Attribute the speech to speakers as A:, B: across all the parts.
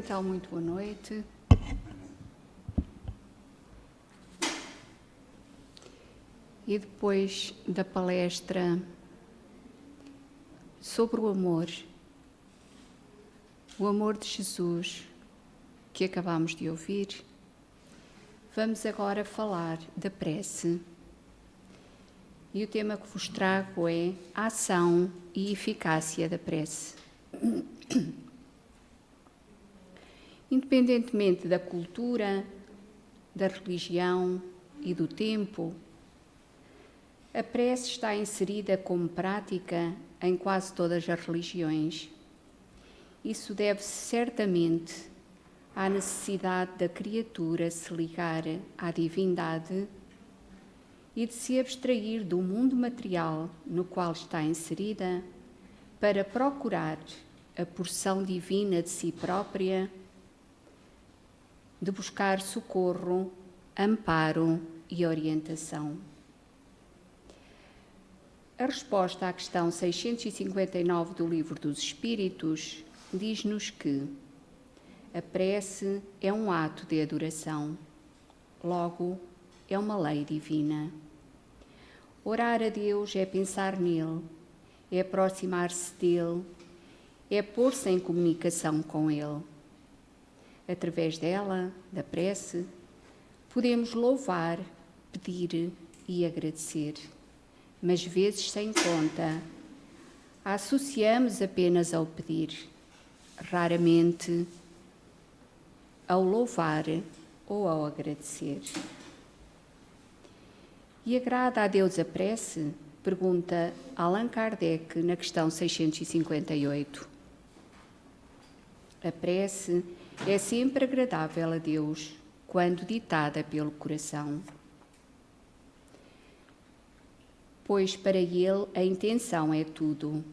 A: Então, muito boa noite. E depois da palestra sobre o amor de Jesus que acabamos de ouvir, vamos agora falar da prece. E o tema que vos trago é a ação e eficácia da prece. Independentemente da cultura, da religião e do tempo, a prece está inserida como prática em quase todas as religiões. Isso deve-se certamente à necessidade da criatura se ligar à divindade e de se abstrair do mundo material no qual está inserida para procurar a porção divina de si própria, de buscar socorro, amparo e orientação. A resposta à questão 659 do Livro dos Espíritos diz-nos que a prece é um ato de adoração, logo é uma lei divina. Orar a Deus é pensar nele, é aproximar-se dele, é pôr-se em comunicação com ele. Através dela, da prece, podemos louvar, pedir e agradecer, mas vezes sem conta a associamos apenas ao pedir, raramente ao louvar ou ao agradecer. E agrada a Deus a prece? Pergunta Allan Kardec na questão 658. A prece é sempre agradável a Deus quando ditada pelo coração, pois para ele a intenção é tudo.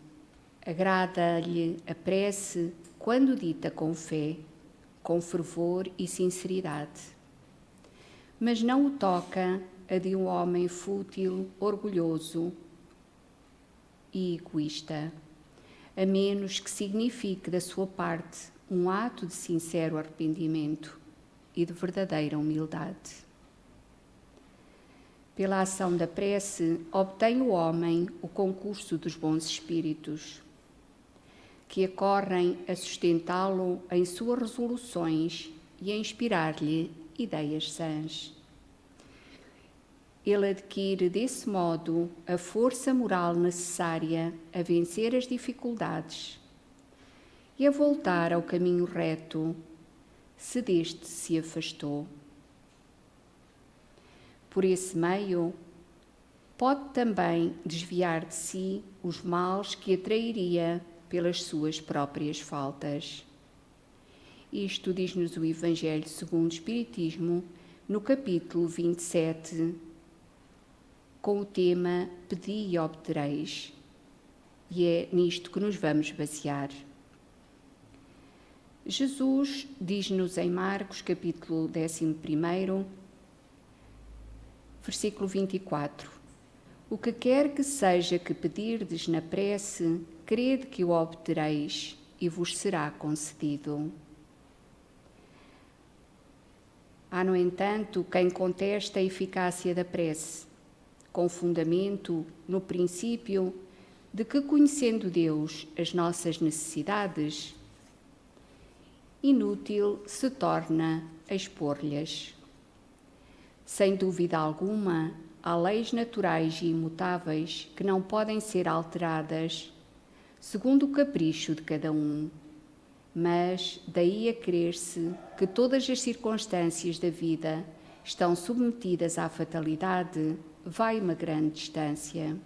A: Agrada-lhe a prece quando dita com fé, com fervor e sinceridade. Mas não o toca a de um homem fútil, orgulhoso e egoísta, a menos que signifique da sua parte um ato de sincero arrependimento e de verdadeira humildade. Pela ação da prece, obtém o homem o concurso dos bons espíritos, que acorrem a sustentá-lo em suas resoluções e a inspirar-lhe ideias sãs. Ele adquire, desse modo, a força moral necessária a vencer as dificuldades e a voltar ao caminho reto, se deste se afastou. Por esse meio, pode também desviar de si os males que atrairia pelas suas próprias faltas. Isto diz-nos o Evangelho segundo o Espiritismo, no capítulo 27, com o tema Pedi e obtereis. E é nisto que nos vamos basear. Jesus diz-nos em Marcos, capítulo 11, versículo 24: O que quer que seja que pedirdes na prece, crede que o obtereis e vos será concedido. Há, no entanto, quem contesta a eficácia da prece, com fundamento no princípio de que, conhecendo Deus as nossas necessidades, inútil se torna expor-lhes. Sem dúvida alguma, há leis naturais e imutáveis que não podem ser alteradas segundo o capricho de cada um, mas daí a crer-se que todas as circunstâncias da vida estão submetidas à fatalidade, vai uma grande distância.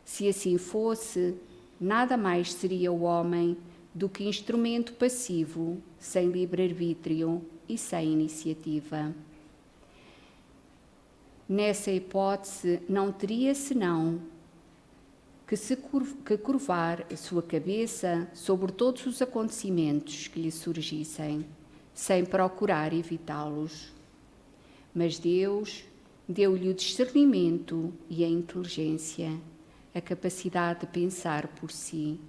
A: Se assim fosse, nada mais seria o homem do que instrumento passivo, sem livre-arbítrio e sem iniciativa. Nessa hipótese, não teria senão que curvar a sua cabeça sobre todos os acontecimentos que lhe surgissem, sem procurar evitá-los. Mas Deus deu-lhe o discernimento e a inteligência, a capacidade de pensar por si,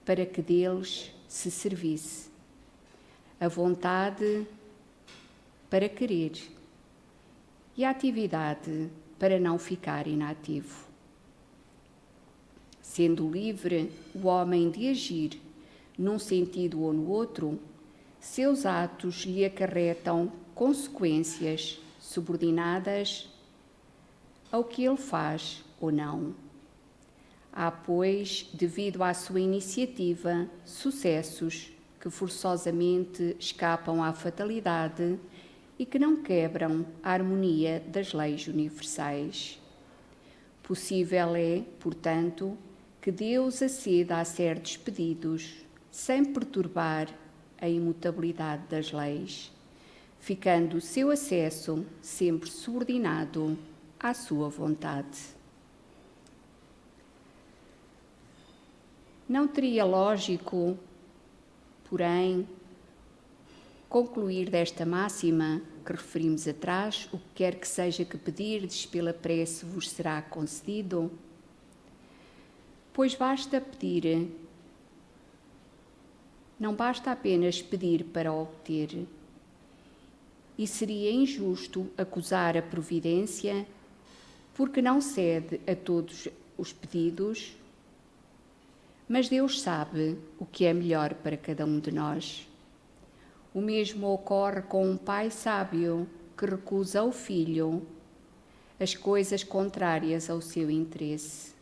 A: para que deles se servisse, a vontade para querer e a atividade para não ficar inativo. Sendo livre o homem de agir num sentido ou no outro, seus atos lhe acarretam consequências subordinadas ao que ele faz ou não. Há, pois, devido à sua iniciativa, sucessos que forçosamente escapam à fatalidade e que não quebram a harmonia das leis universais. Possível é, portanto, que Deus aceda a certos pedidos sem perturbar a imutabilidade das leis, ficando o seu acesso sempre subordinado à sua vontade. Não teria lógico, porém, concluir desta máxima que referimos atrás: o que quer que seja que pedirdes pela prece vos será concedido? Pois basta pedir, não basta apenas pedir para obter, e seria injusto acusar a providência porque não cede a todos os pedidos, mas Deus sabe o que é melhor para cada um de nós. O mesmo ocorre com um pai sábio que recusa ao filho as coisas contrárias ao seu interesse.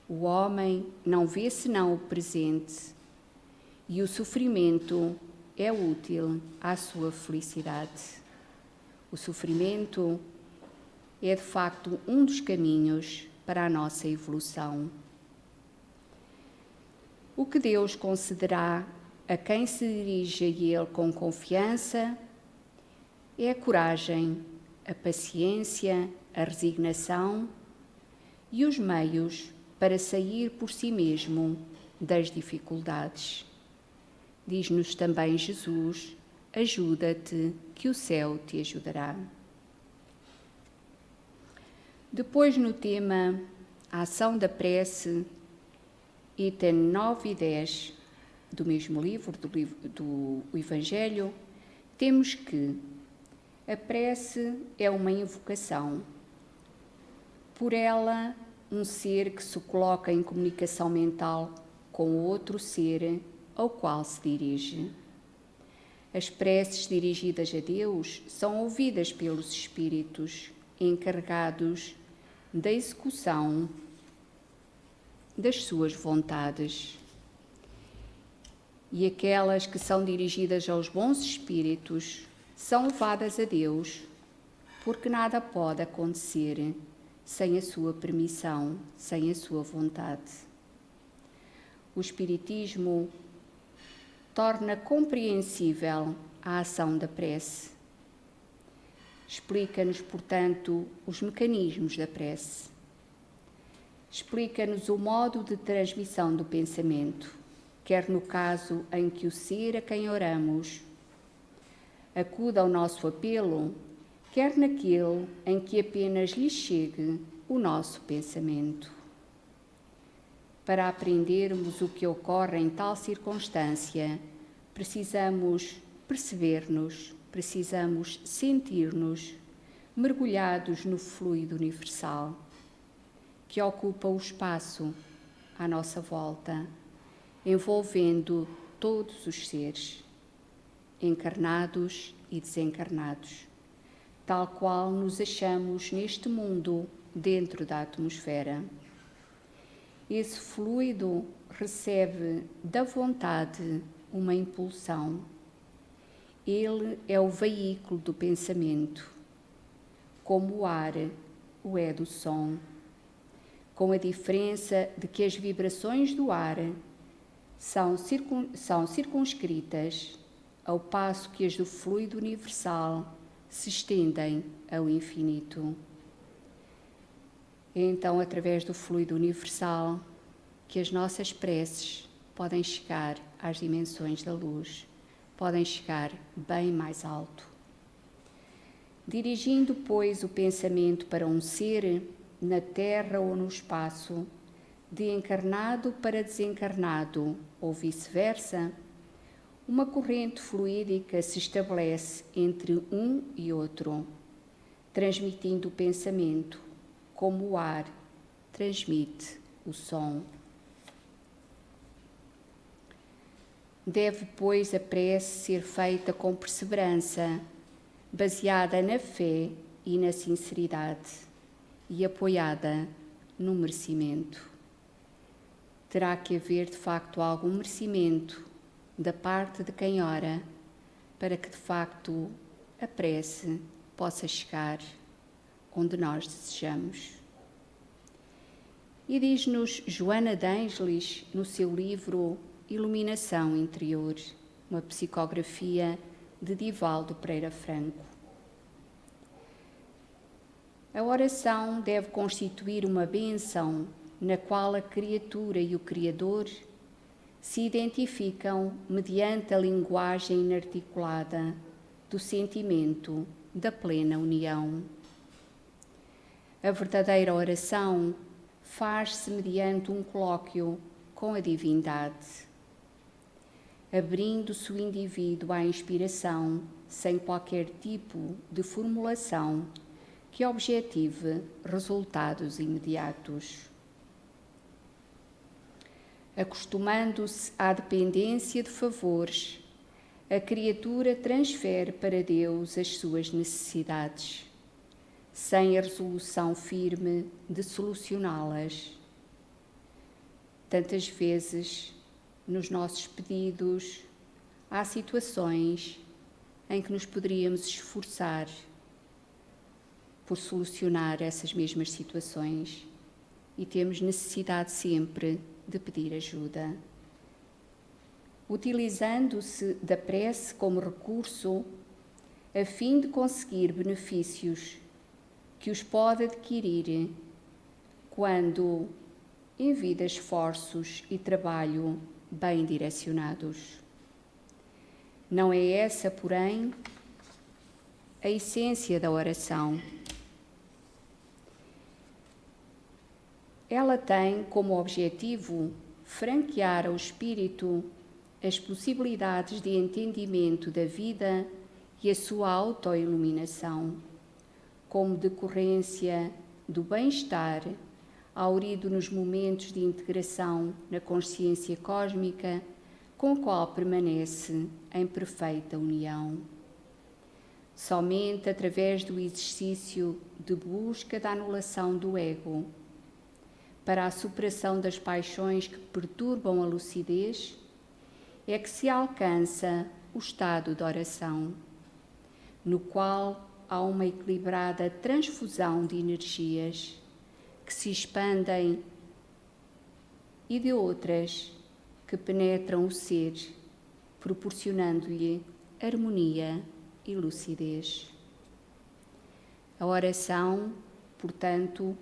A: O homem não vê senão o presente e o sofrimento é útil à sua felicidade. O sofrimento é, de facto, um dos caminhos para a nossa evolução. O que Deus concederá a quem se dirige a Ele com confiança é a coragem, a paciência, a resignação e os meios para sair por si mesmo das dificuldades. Diz-nos também Jesus: ajuda-te, que o céu te ajudará. Depois, no tema A Ação da Prece, item 9 e 10 do mesmo livro, do Evangelho, temos que a prece é uma invocação. Por ela, um ser que se coloca em comunicação mental com outro ser ao qual se dirige. As preces dirigidas a Deus são ouvidas pelos espíritos encarregados da execução das suas vontades. E aquelas que são dirigidas aos bons espíritos são levadas a Deus, porque nada pode acontecer sem a sua permissão, sem a sua vontade. O Espiritismo torna compreensível a ação da prece. Explica-nos, portanto, os mecanismos da prece. Explica-nos o modo de transmissão do pensamento, quer no caso em que o ser a quem oramos acuda ao nosso apelo, quer naquele em que apenas lhe chegue o nosso pensamento. Para aprendermos o que ocorre em tal circunstância, precisamos perceber-nos, precisamos sentir-nos mergulhados no fluido universal que ocupa o espaço à nossa volta, envolvendo todos os seres, encarnados e desencarnados, tal qual nos achamos neste mundo dentro da atmosfera. Esse fluido recebe da vontade uma impulsão. Ele é o veículo do pensamento, como o ar o é do som, com a diferença de que as vibrações do ar são circunscritas, ao passo que as do fluido universal se estendem ao infinito. É então através do fluido universal que as nossas preces podem chegar às dimensões da luz, podem chegar bem mais alto. Dirigindo, pois, o pensamento para um ser, na terra ou no espaço, de encarnado para desencarnado ou vice-versa, uma corrente fluídica se estabelece entre um e outro, transmitindo o pensamento, como o ar transmite o som. Deve, pois, a prece ser feita com perseverança, baseada na fé e na sinceridade e apoiada no merecimento. Terá que haver, de facto, algum merecimento da parte de quem ora, para que, de facto, a prece possa chegar onde nós desejamos. E diz-nos Joana de Ângelis, no seu livro Iluminação Interior, uma psicografia de Divaldo Pereira Franco. A oração deve constituir uma bênção na qual a criatura e o Criador se identificam mediante a linguagem inarticulada do sentimento da plena união. A verdadeira oração faz-se mediante um colóquio com a divindade, abrindo-se o indivíduo à inspiração sem qualquer tipo de formulação que objetive resultados imediatos. Acostumando-se à dependência de favores, a criatura transfere para Deus as suas necessidades, sem a resolução firme de solucioná-las. Tantas vezes, nos nossos pedidos, há situações em que nos poderíamos esforçar por solucionar essas mesmas situações e temos necessidade sempre de pedir ajuda. Utilizando-se da prece como recurso, a fim de conseguir benefícios que os pode adquirir quando envida esforços e trabalho bem direcionados. Não é essa, porém, a essência da oração. Ela tem como objetivo franquear ao espírito as possibilidades de entendimento da vida e a sua autoiluminação, como decorrência do bem-estar aurido nos momentos de integração na consciência cósmica com a qual permanece em perfeita união. Somente através do exercício de busca da anulação do ego, para a superação das paixões que perturbam a lucidez, é que se alcança o estado de oração, no qual há uma equilibrada transfusão de energias que se expandem e de outras que penetram o ser, proporcionando-lhe harmonia e lucidez. A oração, portanto,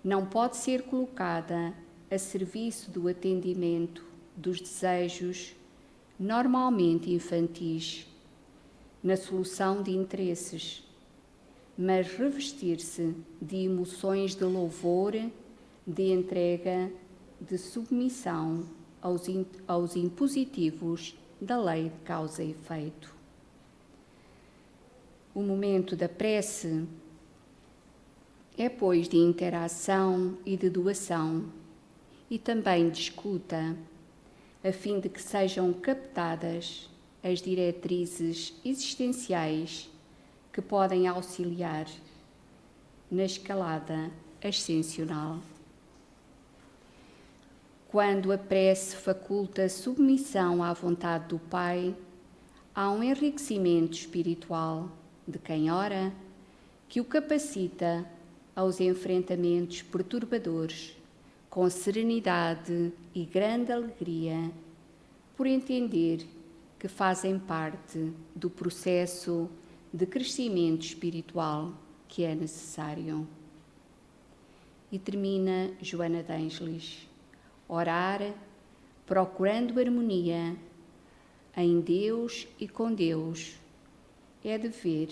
A: não pode ser colocada a serviço do atendimento dos desejos normalmente infantis, na solução de interesses, mas revestir-se de emoções de louvor, de entrega, de submissão aos impositivos da lei de causa e efeito. O momento da prece é, pois, de interação e de doação, e também de escuta, a fim de que sejam captadas as diretrizes existenciais que podem auxiliar na escalada ascensional. Quando a prece faculta submissão à vontade do Pai, há um enriquecimento espiritual de quem ora, que o capacita aos enfrentamentos perturbadores com serenidade e grande alegria, por entender que fazem parte do processo de crescimento espiritual que é necessário. E termina Joana de Ângelis: orar, procurando harmonia em Deus e com Deus, é dever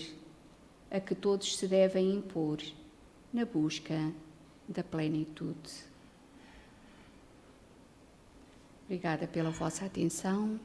A: a que todos se devem impor na busca da plenitude. Obrigada pela vossa atenção.